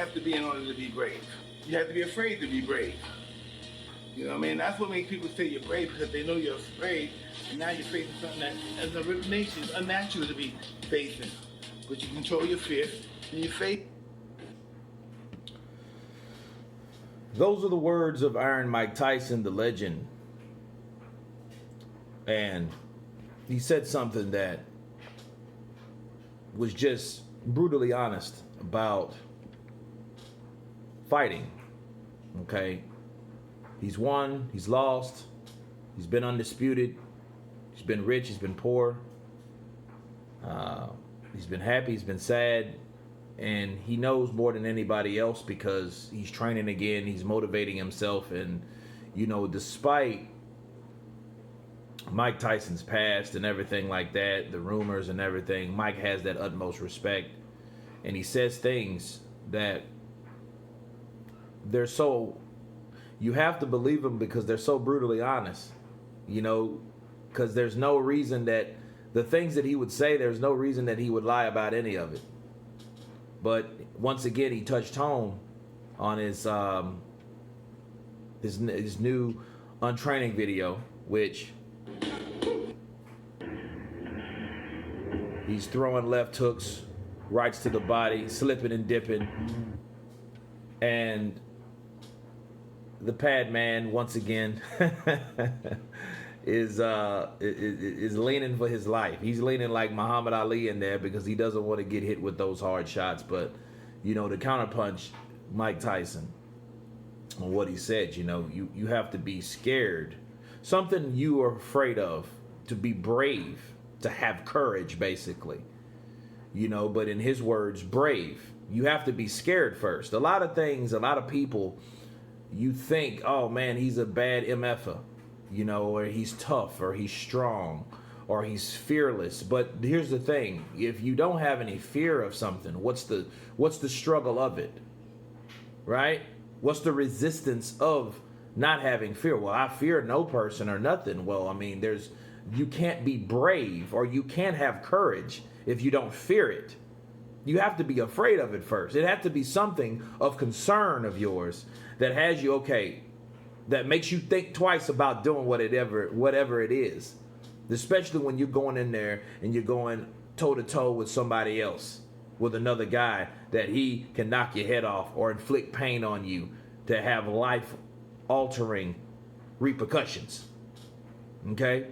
have to be in order to be brave. You have to be afraid to be brave. You know what I mean? That's what makes people say you're brave, because they know you're afraid, and now you're facing something that, as a real nation, is unnatural to be facing. But you control your fear, and you face. Those are the words of Iron Mike Tyson, the legend. And he said something that was just brutally honest about fighting. Okay? He's won, he's lost, he's been undisputed, he's been rich, he's been poor, he's been happy, he's been sad, and he knows more than anybody else because he's training again, he's motivating himself, and, you know, despite Mike Tyson's past and everything like that, the rumors and everything, Mike has that utmost respect, and he says things that they're so, you have to believe them because they're so brutally honest, you know, because there's no reason that the things that he would say, there's no reason that he would lie about any of it. But once again, he touched home on his new untraining video, which he's throwing left hooks, rights to the body, slipping and dipping, and the pad man once again is leaning for his life. He's leaning like Muhammad Ali in there because he doesn't want to get hit with those hard shots. But, you know, the counterpunch Mike Tyson on what he said, you know, you have to be scared. Something you are afraid of, to be brave, to have courage, basically. You know, but in his words, brave. You have to be scared first. A lot of things, a lot of people, you think, oh man, he's a bad MFer, you know, or he's tough, or he's strong, or he's fearless. But here's the thing: if you don't have any fear of something, what's the struggle of it, right? What's the resistance of not having fear? Well, I fear no person or nothing. Well, I mean, you can't be brave, or you can't have courage if you don't fear it. You have to be afraid of it first. It has to be something of concern of yours that has you, okay, that makes you think twice about doing whatever it is. Especially when you're going in there and you're going toe-to-toe with somebody else, with another guy that he can knock your head off or inflict pain on you to have life-altering repercussions. Okay?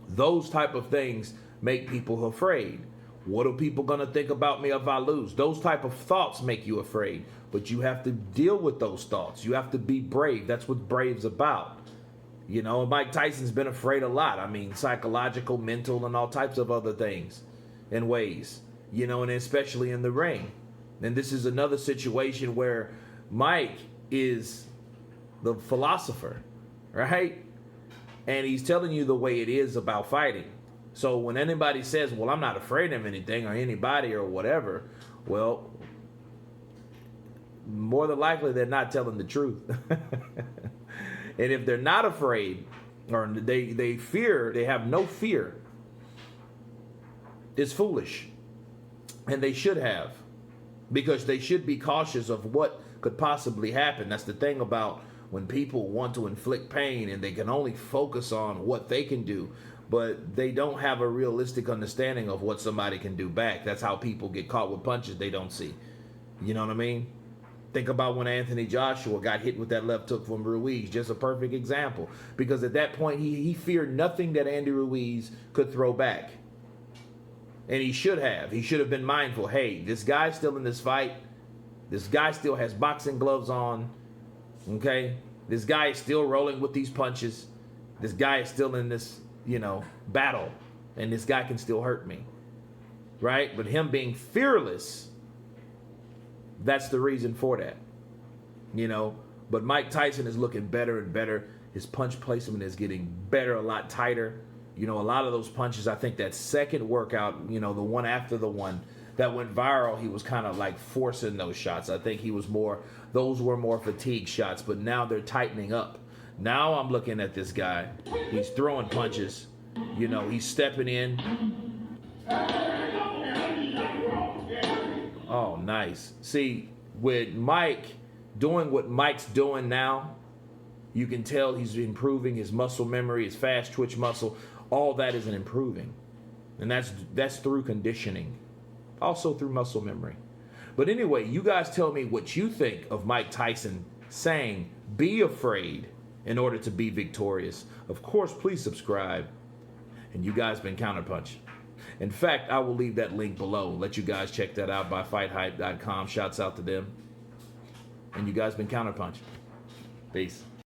Those type of things make people afraid. What are people going to think about me if I lose? Those type of thoughts make you afraid. But you have to deal with those thoughts. You have to be brave. That's what brave's about. You know, Mike Tyson's been afraid a lot. I mean, psychological, mental, and all types of other things and ways. You know, and especially in the ring. And this is another situation where Mike is the philosopher, right? And he's telling you the way it is about fighting. So when anybody says, well, I'm not afraid of anything or anybody or whatever, well, more than likely they're not telling the truth. And if they're not afraid, or they fear, they have no fear, it's foolish. And they should have, because they should be cautious of what could possibly happen. That's the thing about when people want to inflict pain and they can only focus on what they can do, but they don't have a realistic understanding of what somebody can do back. That's how people get caught with punches they don't see. You know what I mean? Think about when Anthony Joshua got hit with that left hook from Ruiz. Just a perfect example. Because at that point, he feared nothing that Andy Ruiz could throw back. And he should have. He should have been mindful. Hey, this guy's still in this fight. This guy still has boxing gloves on. Okay? This guy is still rolling with these punches. This guy is still in this, you know, battle. And this guy can still hurt me. Right? But him being fearless, that's the reason for that. You know? But Mike Tyson is looking better and better. His punch placement is getting better, a lot tighter. You know, a lot of those punches, I think that second workout, you know, the one after the one that went viral, he was kind of like forcing those shots. I think those were more fatigue shots, but now they're tightening up. Now I'm looking at this guy. He's throwing punches. You know, he's stepping in. Oh, nice. See, with Mike doing what Mike's doing now, you can tell he's improving his muscle memory, his fast twitch muscle. All that is improving. And that's through conditioning. Also through muscle memory. But anyway, you guys tell me what you think of Mike Tyson saying, be afraid in order to be victorious. Of course, please subscribe. And you guys been Counterpunch. In fact, I will leave that link below. Let you guys check that out by fighthype.com. Shouts out to them. And you guys been Counterpunch. Peace.